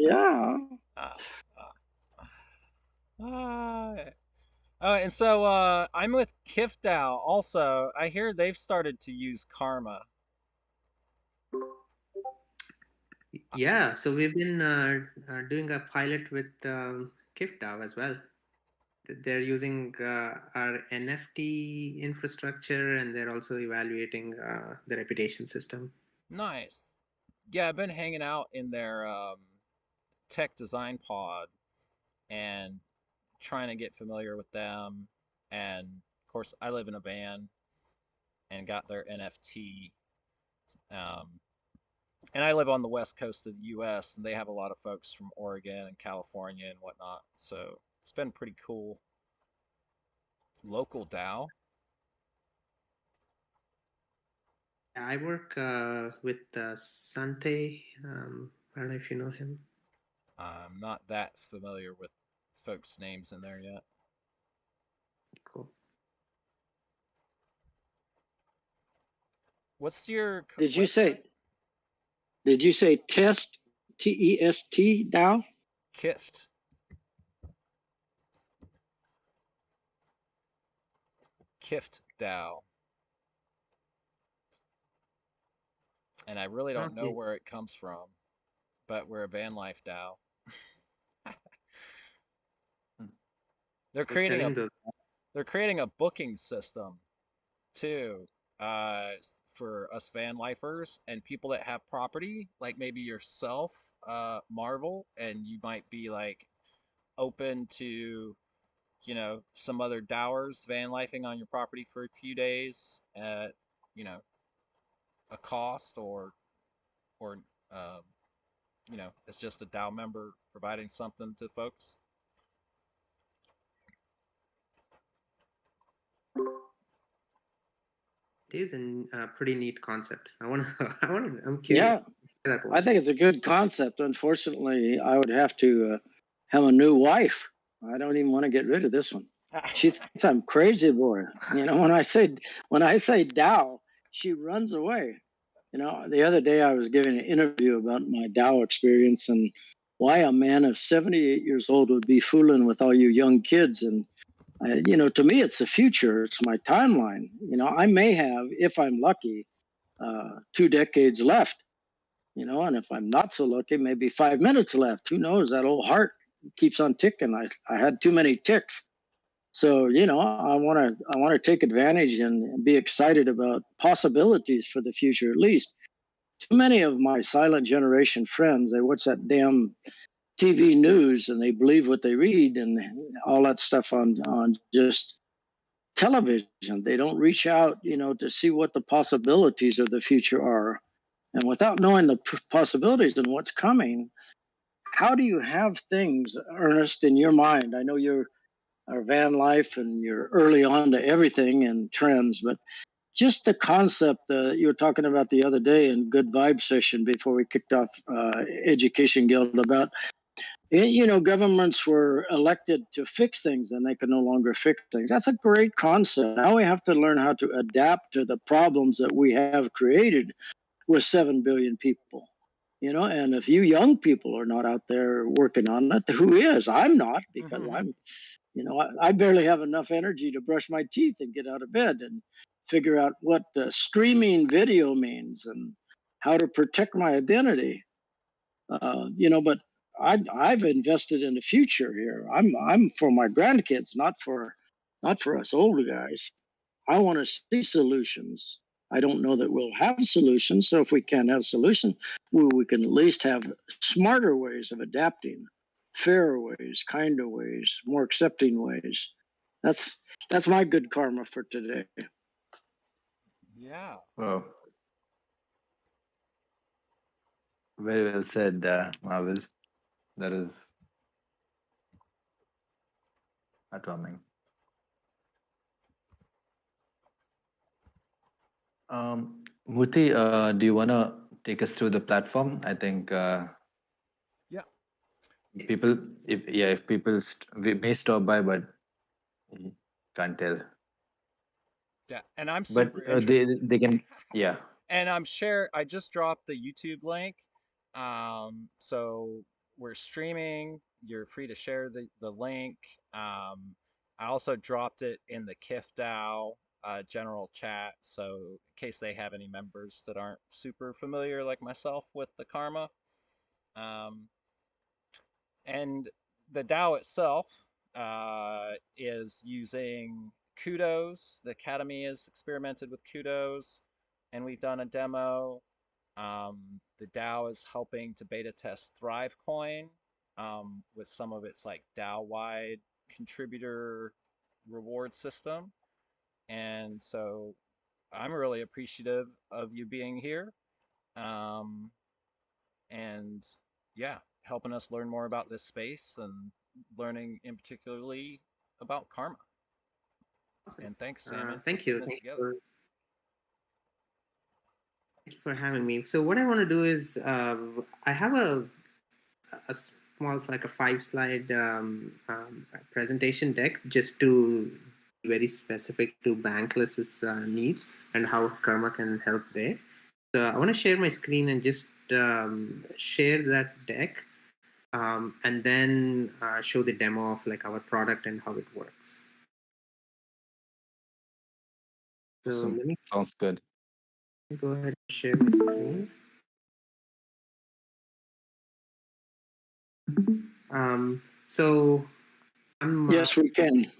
Yeah. Ah, ah. Oh, and so I'm with KIFDAO also. I hear they've started to use Karma. Yeah, so we've been doing a pilot with KIFDAO as well. They're using our NFT infrastructure, and they're also evaluating the reputation system. Nice. Yeah, I've been hanging out in their tech design pod and trying to get familiar with them. And of course, I live in a van and got their NFT. Um, and I live on the west coast of the U.S. and they have a lot of folks from Oregon and California and whatnot. So it's been pretty cool. Local DAO. I work with Sante. I don't know if you know him. I'm not that familiar with folks' names in there yet. Cool. What's your Did you website? say? Did you say test? TEST DAO? KIFT. KIFT DAO. And I really Oh, don't know where it comes from, but we're a van life DAO. They're I was creating a telling those. they're creating a booking system too, uh, for us van lifers and people that have property, like maybe yourself, Marvel, and you might be like open to, some other dowers van lifing on your property for a few days at, you know, a cost or um, it's just a DAO member providing something to folks. It is a pretty neat concept. I'm Yeah, curious. That I think works. it's a good concept. Unfortunately, I would have to have a new wife. I don't even want to get rid of this one. She thinks I'm crazy, boy. When I say Dow, she runs away. The other day I was giving an interview about my Dow experience and why a man of 78 years old would be fooling with all you young kids. And to me, it's the future. It's my timeline. I may have, if I'm lucky, 2 decades left. And if I'm not so lucky, maybe 5 minutes left. Who knows? That old heart keeps on ticking. I had too many ticks. So, I want to take advantage and be excited about possibilities for the future at least. Too many of my silent generation friends, they watch that damn TV news and they believe what they read and all that stuff on just television. They don't reach out, to see what the possibilities of the future are. And without knowing the possibilities and what's coming, how do you have things, Ernest, in your mind? I know you're our van life and you're early on to everything and trends, but just the concept that you were talking about the other day in Good Vibe session before we kicked off Education Guild about, governments were elected to fix things and they could no longer fix things. That's a great concept. Now we have to learn how to adapt to the problems that we have created with 7 billion people. And if you young people are not out there working on it, who is? I'm not, because I barely have enough energy to brush my teeth and get out of bed and figure out what streaming video means and how to protect my identity. But I've invested in the future here. I'm for my grandkids, not for us older guys. I want to see solutions. I don't know that we'll have solutions. So if we can't have solutions, we can at least have smarter ways of adapting, fairer ways, kinder ways, more accepting ways. That's my good karma for today. Yeah. Well, very well said, Marvel. That is heartwarming. Murthy, do you want to take us through the platform? I think Yeah. people, if people we may stop by, but can't tell. Yeah. And I'm But super interested. they can, yeah. And I just dropped the YouTube link. So we're streaming. You're free to share the link. I also dropped it in the KIF DAO general chat, so in case they have any members that aren't super familiar like myself with the karma. And the DAO itself is using Kudos. The Academy has experimented with Kudos, and we've done a demo. The DAO is helping to beta test ThriveCoin with some of its like DAO-wide contributor reward system. And so I'm really appreciative of you being here. And yeah, helping us learn more about this space and learning in particularly about karma. Awesome. And thanks, Salmon. Thank you. Thank you for having me. So what I want to do is I have a small, like a 5-slide presentation deck just to be very specific to Bankless's needs and how Karma can help there. So I want to share my screen and just share that deck and then show the demo of like our product and how it works. So Awesome. let me Sounds good. go ahead and share my screen. So I'm. Yes, we can. Can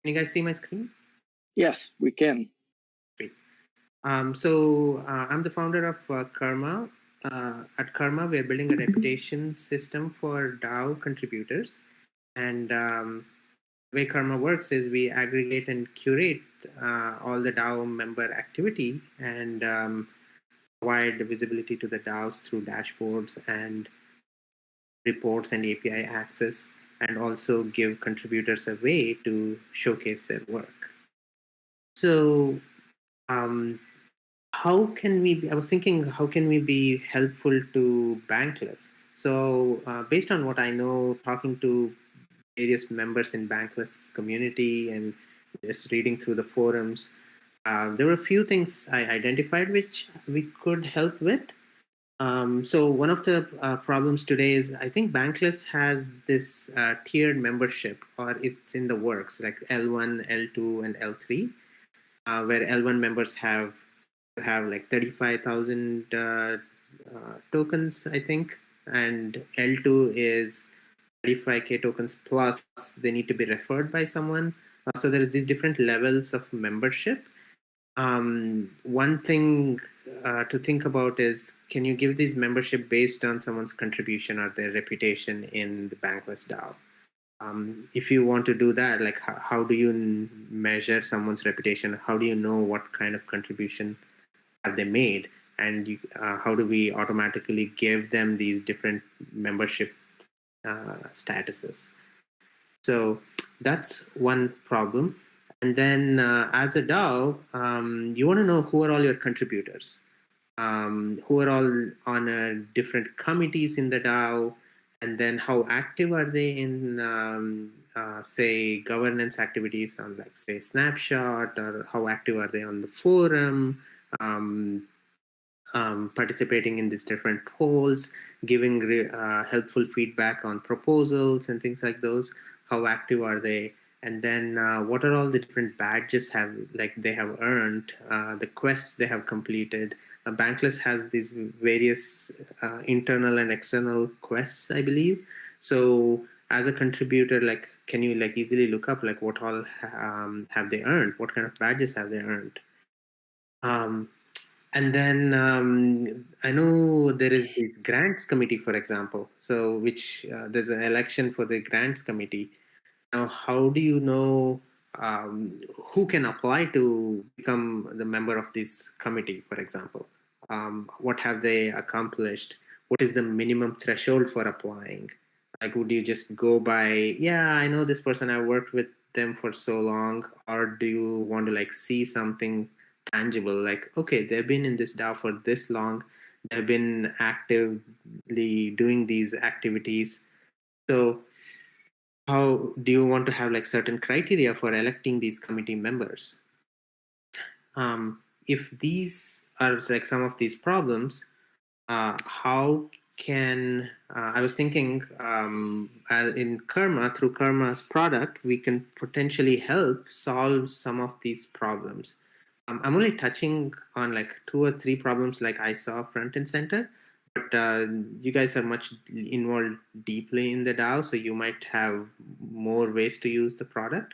you guys see my screen? Yes, we can. Great. So I'm the founder of Karma. At Karma, we're building a reputation system for DAO contributors. And the way Karma works is we aggregate and curate all the DAO member activity and provide visibility to the DAOs through dashboards and reports and API access, and also give contributors a way to showcase their work. So how can we be, I was thinking, how can we be helpful to Bankless? So based on what I know, talking to various members in Bankless community and just reading through the forums, there were a few things I identified which we could help with. So one of the problems today is I think Bankless has this tiered membership, or it's in the works, like L1, L2, and L3, where L1 members have like 35,000 tokens, I think, and L2 is 35K tokens plus they need to be referred by someone. So there's these different levels of membership. One thing to think about is, can you give these membership based on someone's contribution or their reputation in the Bankless DAO? If you want to do that, like how do you measure someone's reputation? How do you know what kind of contribution have they made? And how do we automatically give them these different membership statuses? So that's one problem. And then as a DAO, you want to know who are all your contributors, who are all on different committees in the DAO, and then how active are they in, say, governance activities on, like, say, Snapshot, or how active are they on the forum, participating in these different polls, giving helpful feedback on proposals and things like those. How active are they? And then what are all the different badges they have earned, the quests they have completed. Bankless has these various internal and external quests, I believe. So as a contributor, like, can you like easily look up like what all have they earned? What kind of badges have they earned? And then I know there is this grants committee, for example, so which there's an election for the grants committee. Now, how do you know who can apply to become the member of this committee, for example? What have they accomplished? What is the minimum threshold for applying? Like, would you just go by, yeah, I know this person, I worked with them for so long, or do you want to like see something tangible, like, okay, they've been in this DAO for this long, they've been actively doing these activities. So how do you want to have like certain criteria for electing these committee members? If these are like some of these problems, how can, I was thinking in Karma, through Karma's product, we can potentially help solve some of these problems. I'm only touching on like 2 or 3 problems like I saw front and center, but you guys are much involved deeply in the DAO, so you might have more ways to use the product.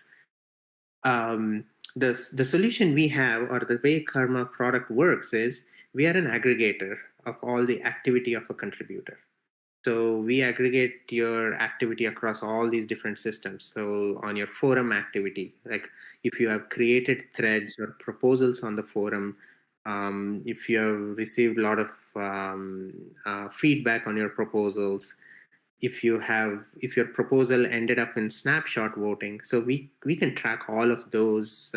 The solution we have, or the way Karma product works, is we are an aggregator of all the activity of a contributor. So we aggregate your activity across all these different systems. So on your forum activity, like if you have created threads or proposals on the forum, if you have received a lot of feedback on your proposals, if your proposal ended up in snapshot voting, so we can track all of those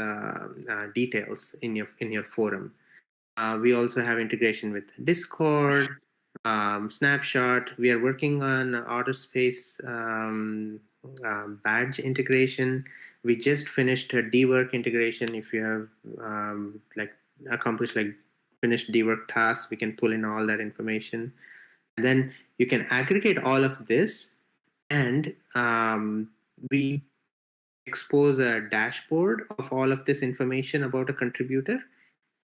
details in your forum. We also have integration with Discord, Snapshot. We are working on OtterSpace badge integration. We just finished a dwork integration. If you have accomplished finished dwork tasks, we can pull in all that information. And then you can aggregate all of this, and we expose a dashboard of all of this information about a contributor,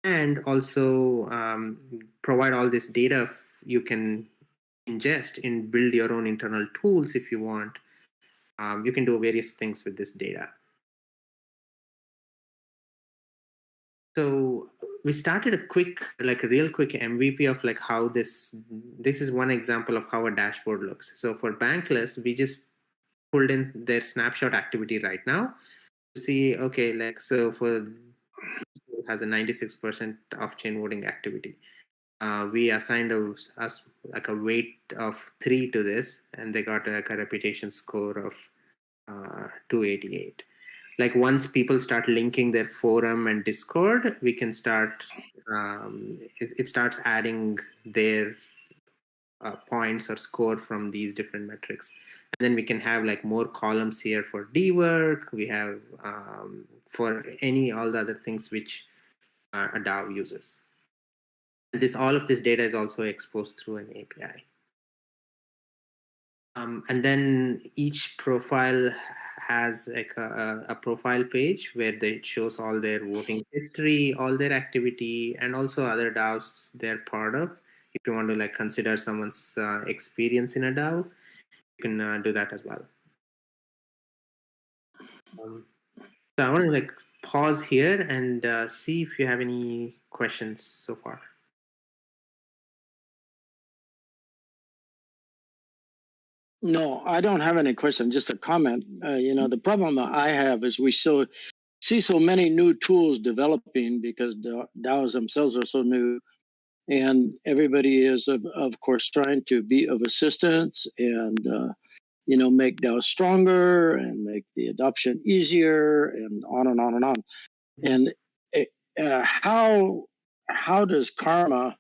and also provide all this data you can ingest and build your own internal tools if you want. You can do various things with this data. So we started a real quick MVP of like how this is one example of how a dashboard looks. So for Bankless, we just pulled in their snapshot activity right now to see, okay, like, so for has a 96% off-chain voting activity. We assigned us like a weight of 3 to this, and they got like a reputation score of 288. Like once people start linking their forum and Discord, we can start, it starts adding their points or score from these different metrics. And then we can have like more columns here for dwork. We have for all the other things which a DAO uses. All of this data is also exposed through an API. And then each profile has like a profile page where it shows all their voting history, all their activity, and also other DAOs they're part of. If you want to like consider someone's experience in a DAO, you can do that as well. So I want to like pause here and see if you have any questions so far. No, I don't have any question. Just a comment. The problem that I have is we see so many new tools developing because the DAOs themselves are so new, and everybody is of course trying to be of assistance and make DAOs stronger and make the adoption easier and on and on and on. And how does Karma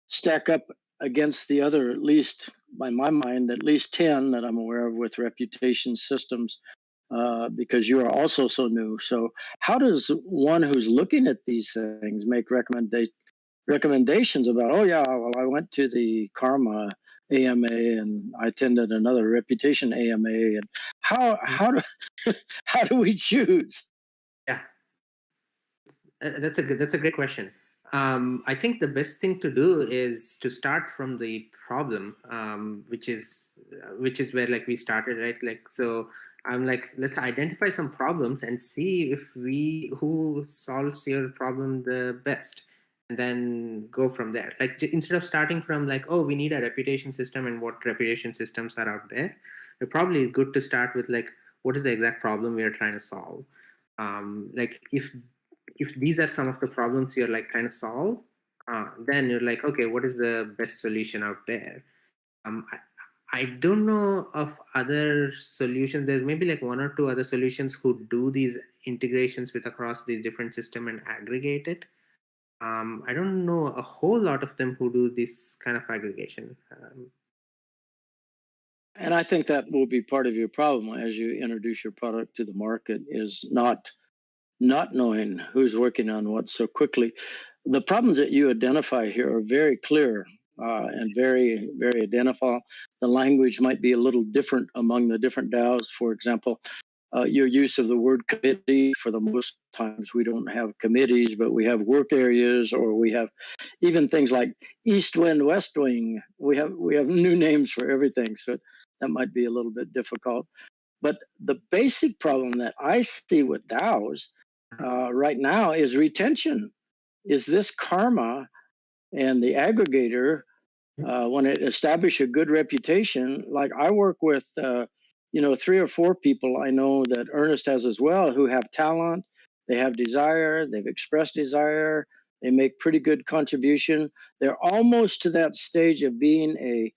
stack up against the other, at least by my mind, at least 10 that I'm aware of with reputation systems, because you are also so new. So how does one who's looking at these things make recommendations about, oh yeah, well, I went to the Karma AMA and I attended another reputation AMA, and how do we choose? Yeah, that's a great question. I think the best thing to do is to start from the problem, which is where like we started, right? Like, so I'm like, let's identify some problems and see if who solves your problem the best, and then go from there. Like instead of starting from like, oh, we need a reputation system and what reputation systems are out there, it probably is good to start with like, what is the exact problem we are trying to solve? Like if these are some of the problems you're like trying to solve, then you're like, okay, what is the best solution out there? I don't know of other solutions. There's maybe like 1 or 2 other solutions who do these integrations with across these different systems and aggregate it. I don't know a whole lot of them who do this kind of aggregation. And I think that will be part of your problem as you introduce your product to the market, is not knowing who's working on what so quickly. The problems that you identify here are very clear. and very, very identifiable. The language might be a little different among the different DAOs. For example, your use of the word committee, for the most times we don't have committees, but we have work areas, or we have even things like East Wind, West Wing. We have new names for everything, so that might be a little bit difficult. But the basic problem that I see with DAOs right now is retention. Is this karma and the aggregator, when it establishes a good reputation? Like I work with, 3 or 4 people I know that Ernest has as well, who have talent, they have desire, they've expressed desire, they make pretty good contribution. They're almost to that stage of being a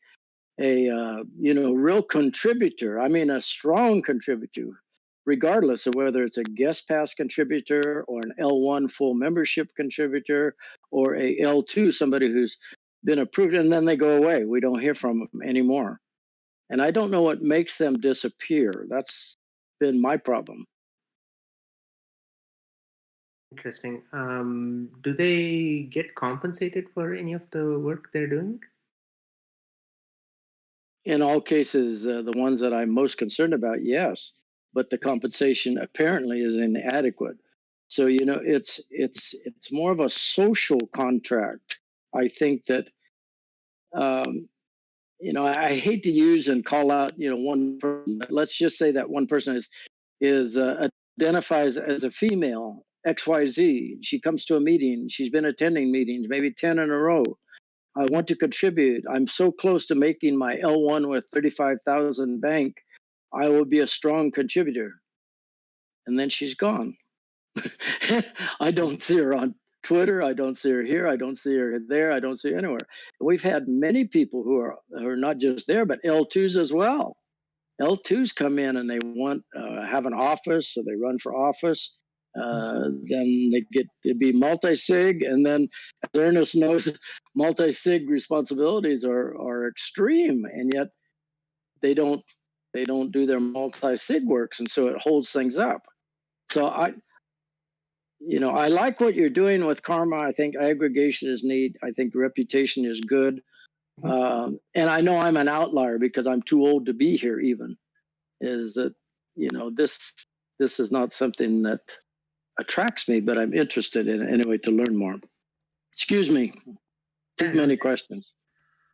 real contributor. I mean, a strong contributor, regardless of whether it's a guest pass contributor or an L1 full membership contributor or a L2, somebody who's been approved, and then they go away. We don't hear from them anymore. And I don't know what makes them disappear. That's been my problem. Interesting. Do they get compensated for any of the work they're doing? In all cases, the ones that I'm most concerned about, yes, but the compensation apparently is inadequate. So it's more of a social contract. I think that I hate to use and call out one person, but let's just say that one person is identifies as a female XYZ. She comes to a meeting. She's been attending meetings, maybe 10 in a row. I want to contribute. I'm so close to making my L1 with 35,000 bank. I will be a strong contributor. And then she's gone. I don't see her on Twitter. I don't see her here. I don't see her there. I don't see her anywhere. We've had many people who are not just there, but L2s as well. L2s come in and they want have an office, so they run for office. Then they get to be multi-sig, and then as Ernest knows, multi-sig responsibilities are extreme, and yet they don't do their multi-sig works, and so it holds things up. So I like what you're doing with karma. I think aggregation is neat. I think reputation is good. And I know I'm an outlier because I'm too old to be here even. Is that this is not something that attracts me, but I'm interested in it anyway to learn more. Excuse me, too many questions.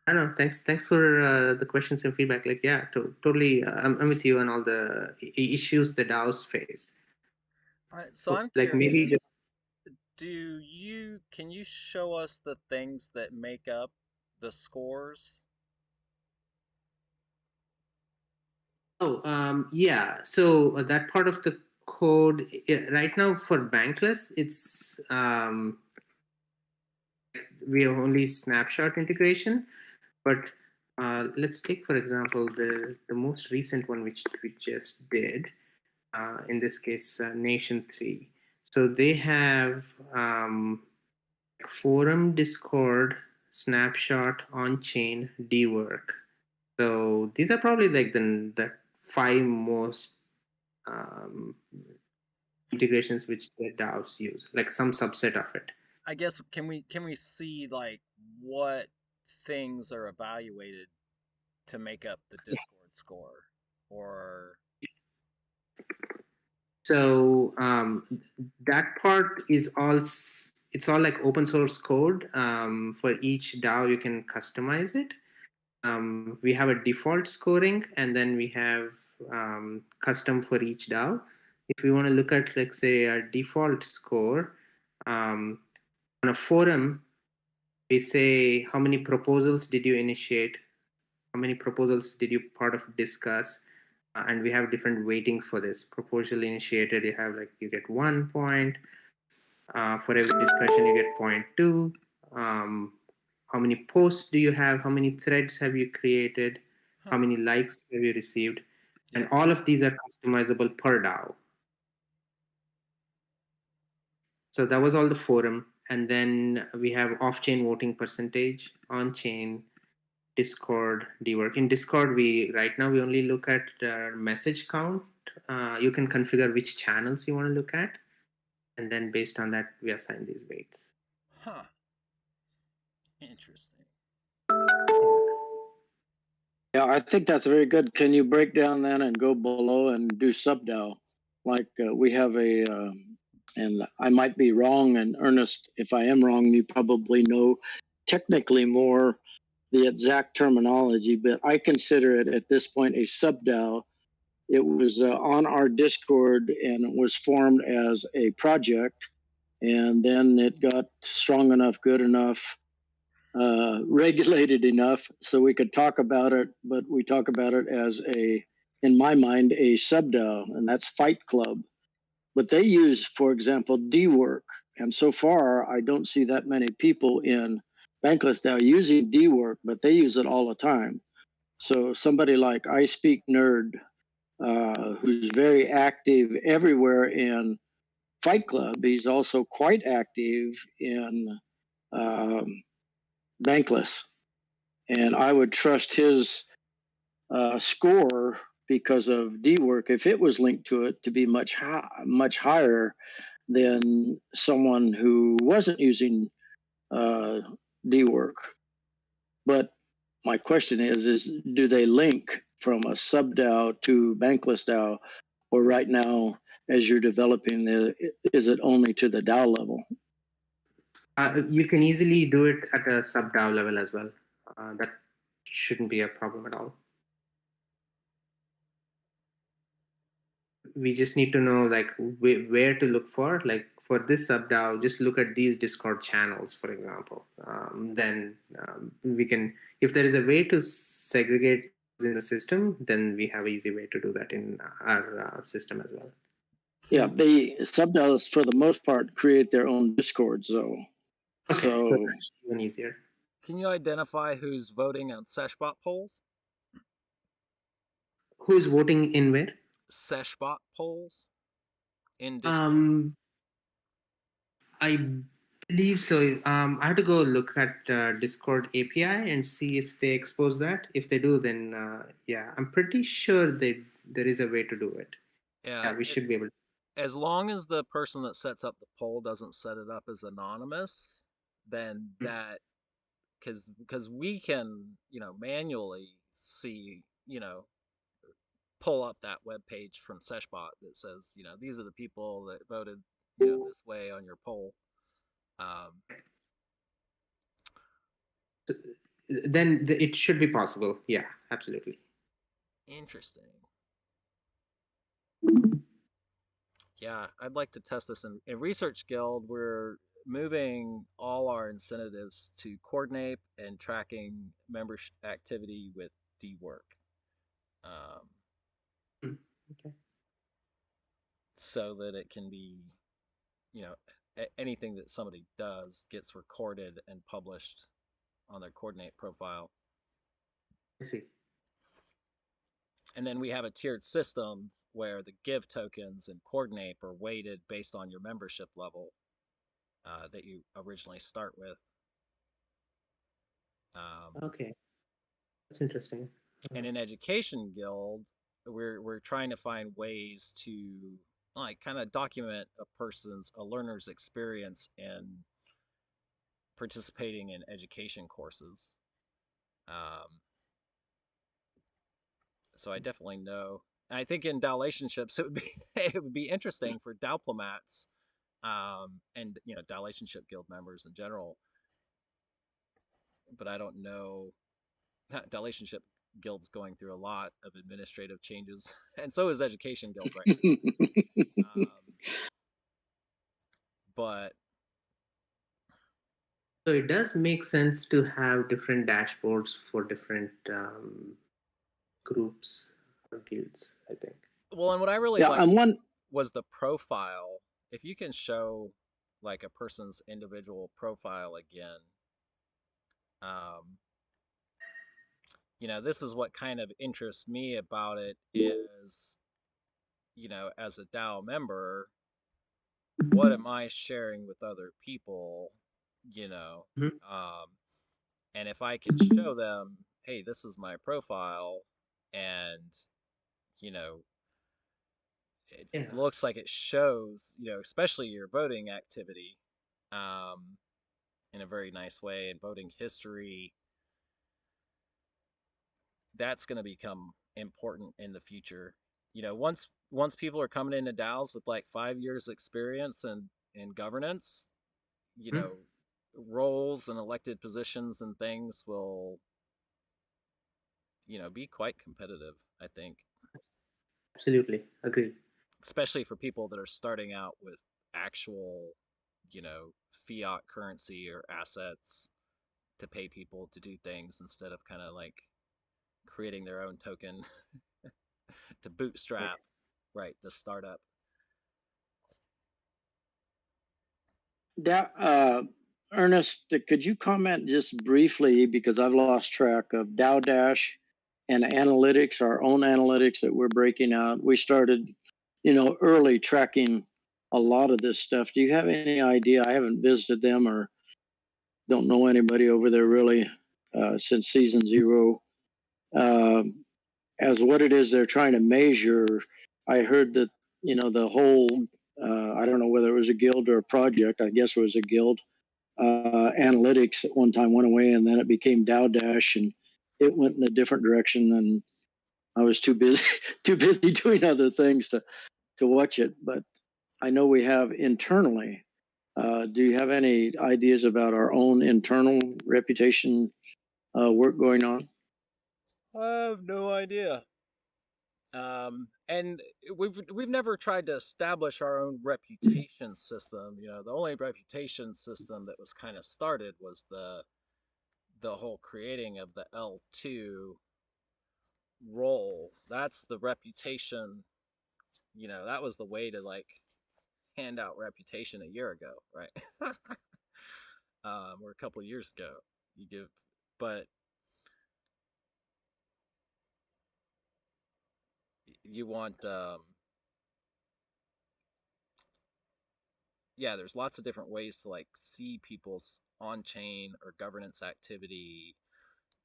I don't know. Thanks for the questions and feedback. Like, yeah, totally. I'm with you on all the issues the DAOs face. All right, so I'm like curious, maybe just, can you show us the things that make up the scores? Yeah. So that part of the code right now for Bankless, it's we have only snapshot integration, but let's take for example the most recent one which we just did. In this case, Nation 3. So they have forum, Discord, snapshot, on-chain, dwork. So these are probably like the 5 most integrations which the DAOs use, like some subset of it. I guess can we see like what things are evaluated to make up the Discord score, or? So that part is it's all like open source code. For each DAO, you can customize it. We have a default scoring, and then we have custom for each DAO. If we want to look at, like, say, our default score, on a forum, we say how many proposals did you initiate, how many proposals did you part of discuss, and we have different weightings for this. Proposal initiated, you get 1 point. For every discussion, you get 0.2. How many posts do you have? How many threads have you created? How many likes have you received? And all of these are customizable per DAO. So that was all the forum. And then we have off-chain voting percentage, on-chain, Discord, dwork. In Discord, right now we only look at message count. You can configure which channels you want to look at. And then based on that, we assign these weights. Interesting. Yeah, I think that's very good. Can you break down then and go below and do sub-DAO? Like we have and I might be wrong, and Ernest, if I am wrong, you probably know technically more the exact terminology, but I consider it at this point a sub-DAO. It was on our Discord and it was formed as a project, and then it got strong enough, good enough, regulated enough so we could talk about it, but we talk about it as in my mind, a sub-DAO, and that's Fight Club. But they use, for example, D-Work. And so far, I don't see that many people in Bankless DAO using D-Work, but they use it all the time. So somebody like I Speak Nerd, who's very active everywhere in Fight Club, he's also quite active in Bankless. And I would trust his score because of D-Work, if it was linked to it, to be much higher than someone who wasn't using D-Work. But my question is do they link from a sub-DAO to Bankless DAO, or right now, as you're developing, is it only to the DAO level? You can easily do it at a sub-DAO level as well. That shouldn't be a problem at all. We just need to know like where to look for. Like for this sub-DAO, just look at these Discord channels, for example. Then we can, if there is a way to segregate in the system, then we have an easy way to do that in our system as well. Yeah, the sub-DAOs for the most part create their own Discords, though. Okay, so that's even easier. Can you identify who's voting on Seshbot polls? Who's voting in where? Seshbot polls in Discord. I believe so. I have to go look at Discord API and see if they expose that. If they do, then yeah, I'm pretty sure there is a way to do it. Yeah, we should be able to. As long as the person that sets up the poll doesn't set it up as anonymous, then that, because we can, manually see, pull up that web page from Seshbot that says, these are the people that voted, this way on your poll. Then it should be possible. Yeah, absolutely. Interesting. Yeah, I'd like to test this in Research Guild. We're moving all our incentives to coordinate and tracking membership activity with D-Work. Okay. So that it can be, anything that somebody does gets recorded and published on their coordinate profile. I see. And then we have a tiered system where the give tokens and coordinate are weighted based on your membership level that you originally start with. Okay, that's interesting. And in Education Guild, we're trying to find ways to kind of document a learner's experience in participating in education courses. So I definitely know. And I think in DAOlationships it would be interesting for DAOplomats and DAOlationships Guild members in general. But I don't know. DAOlationships Guild's going through a lot of administrative changes, and so is Education Guild right now. But so it does make sense to have different dashboards for different groups or guilds, I think. Well, and what I really liked was the profile. If you can show like a person's individual profile again, this is what kind of interests me about it is, as a DAO member, what am I sharing with other people, and if I can show them, hey, this is my profile, and, it looks like it shows, especially your voting activity, in a very nice way, and voting history. that's going to become important in the future. You know, once people are coming into DAOs with like 5 years experience in governance, you Hmm? know, roles and elected positions and things will, you know, be quite competitive, I think, Absolutely agree. especially for people that are starting out with actual, you know, fiat currency or assets to pay people to do things instead of kind of like creating their own token to bootstrap, right, the startup. Ernest, could you comment just briefly, because I've lost track of DAO Dash and analytics, our own analytics that we're breaking out. We started, early tracking a lot of this stuff. Do you have any idea? I haven't visited them or don't know anybody over there really since season 0. As what it is they're trying to measure, I heard that, the whole, I don't know whether it was a guild or a project, I guess it was a guild, analytics at one time went away and then it became DAO Dash and it went in a different direction and I was too busy too busy doing other things to watch it. But I know we have internally. Do you have any ideas about our own internal reputation work going on? I have no idea. And we've never tried to establish our own reputation system. You know, the only reputation system that was kind of started was the whole creating of the L2 role. That's the reputation. You know, that was the way to like hand out reputation a year ago, right? Or a couple of years ago. You give, but you want yeah, there's lots of different ways to like see people's on-chain or governance activity,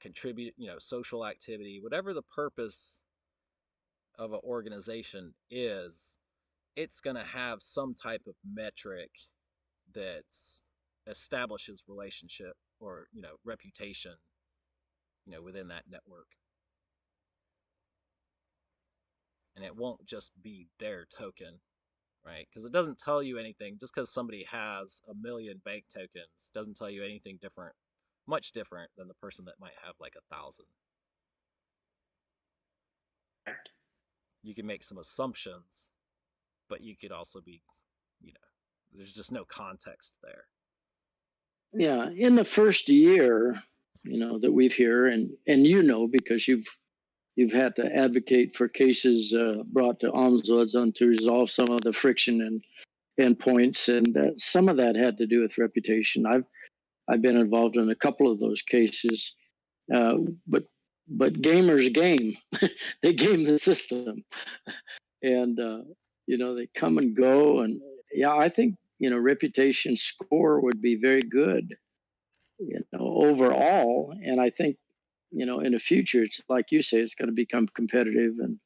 contribute, you know, social activity, whatever the purpose of an organization is, it's going to have some type of metric that establishes relationship or, you know, reputation, you know, within that network. And it won't just be their token, right? Because it doesn't tell you anything. Just because somebody has 1,000,000 bank tokens doesn't tell you anything different, much different than the person that might have like 1,000. Right. You can make some assumptions, but you could also be, you know, there's just no context there. Yeah, in the first year, that we've here, and because you've had to advocate for cases brought to Ombudsman to resolve some of the friction and points, and some of that had to do with reputation. I've been involved in a couple of those cases, uh, but gamers game, they game the system, and they come and go, and yeah, I think reputation score would be very good, overall, and I think in the future, it's like you say, it's going to become competitive, and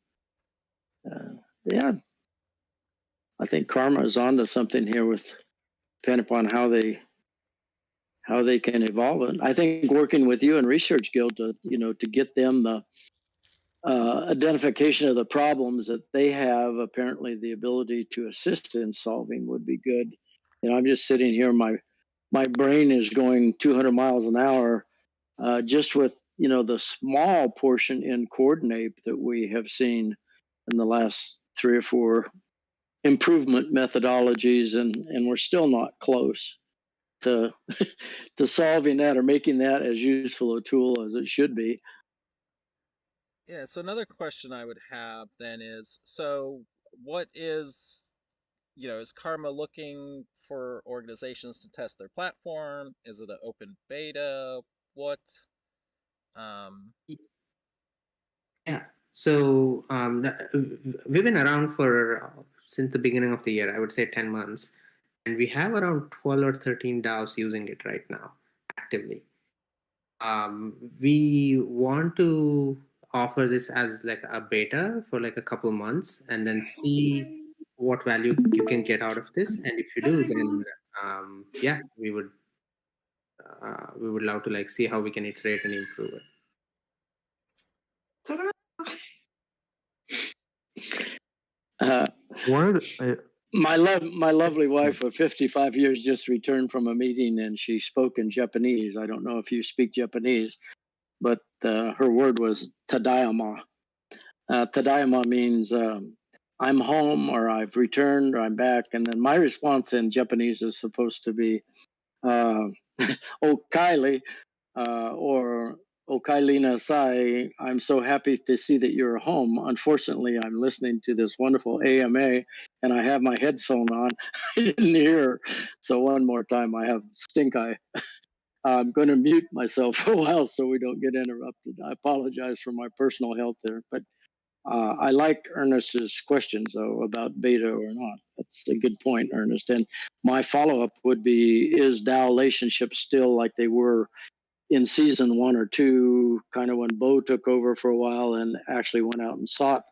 yeah, I think Karma is onto something here with depending upon how they can evolve it. I think working with you and Research Guild to get them the identification of the problems that they have apparently the ability to assist in solving would be good. I'm just sitting here, my brain is going 200 miles an hour just with the small portion in Coordinape that we have seen in the last 3 or 4 improvement methodologies, and we're still not close to to solving that or making that as useful a tool as it should be. Yeah, so another question I would have then is, so what is, you know, is Karma looking for organizations to test their platform? Is it an open beta? What? Yeah. So we've been around for since the beginning of the year. I would say 10 months, and we have around 12 or 13 DAOs using it right now actively. We want to offer this as like a beta for like a couple months, and then see what value you can get out of this. And if you do, then yeah, we would love to like see how we can iterate and improve it. My lovely wife of 55 years just returned from a meeting, and she spoke in Japanese. I don't know if you speak Japanese, but her word was tadaima. Tadaima means I'm home, or I've returned, or I'm back. And then my response in Japanese is supposed to be okaili, or okaili nasai. I'm so happy to see that you're home. Unfortunately, I'm listening to this wonderful AMA, and I have my headphone on. I didn't hear her. So one more time, I have stink eye. I'm going to mute myself for a while so we don't get interrupted. I apologize for my personal health there, but I like Ernest's questions, though, about beta or not. That's a good point, Ernest. And my follow-up would be, is DAOLationships still like they were in season 1 or 2, kind of when Bo took over for a while and actually went out and sought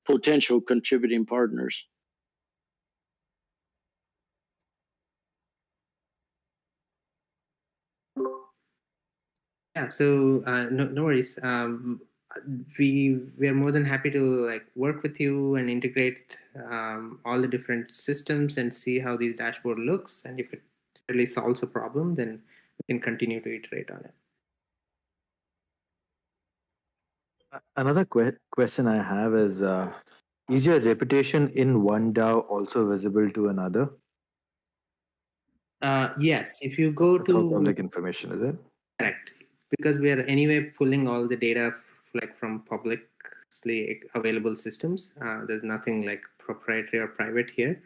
potential contributing partners? Yeah, so no worries. We are more than happy to work with you and integrate all the different systems and see how these dashboard looks. And if it really solves a problem, then we can continue to iterate on it. Another question I have is your reputation in one DAO also visible to another? Yes, if you go It's all to public information, is it? correct, because we are anyway pulling all the data from publicly available systems. There's nothing like proprietary or private here.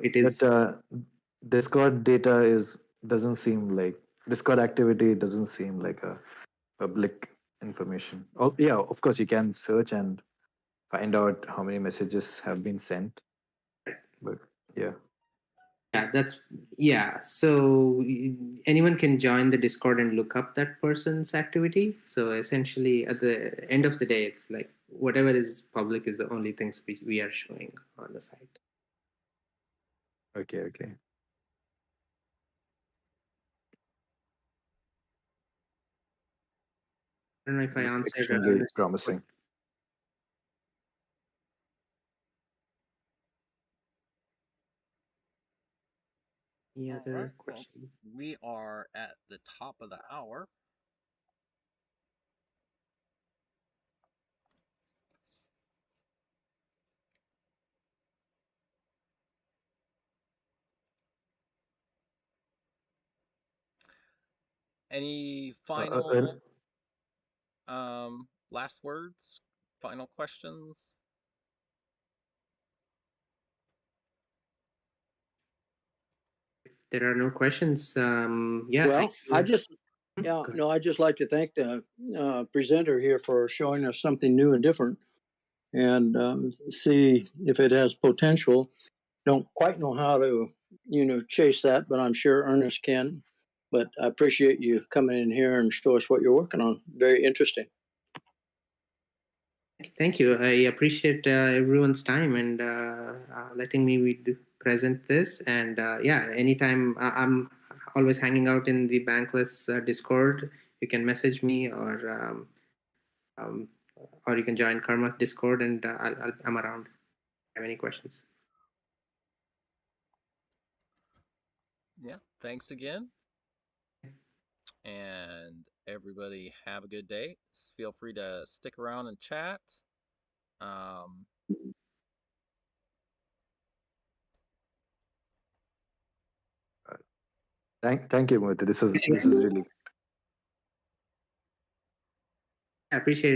It is. But Discord data doesn't seem like Discord activity doesn't seem like a public information. Oh yeah, of course you can search and find out how many messages have been sent. But yeah. Yeah, so anyone can join the Discord and look up that person's activity. So essentially at the end of the day, it's like whatever is public is the only things we are showing on the site. Okay. I don't know if I That's answered. extremely promising. Any All other right, well, questions? we are at the top of the hour. Any final last words? Final questions? If there are no questions, yeah. Well, I just like to thank the presenter here for showing us something new and different, and see if it has potential. Don't quite know how to, chase that, but I'm sure Ernest can. But I appreciate you coming in here and show us what you're working on. Very interesting. Thank you. I appreciate everyone's time and letting me present this. And yeah, anytime I'm always hanging out in the Bankless Discord. You can message me or you can join Karma's Discord, and I'm around. If you have any questions? Yeah, thanks again. And everybody have a good day. Feel free to stick around and chat. Thank you, Murthy. This is really I appreciate it.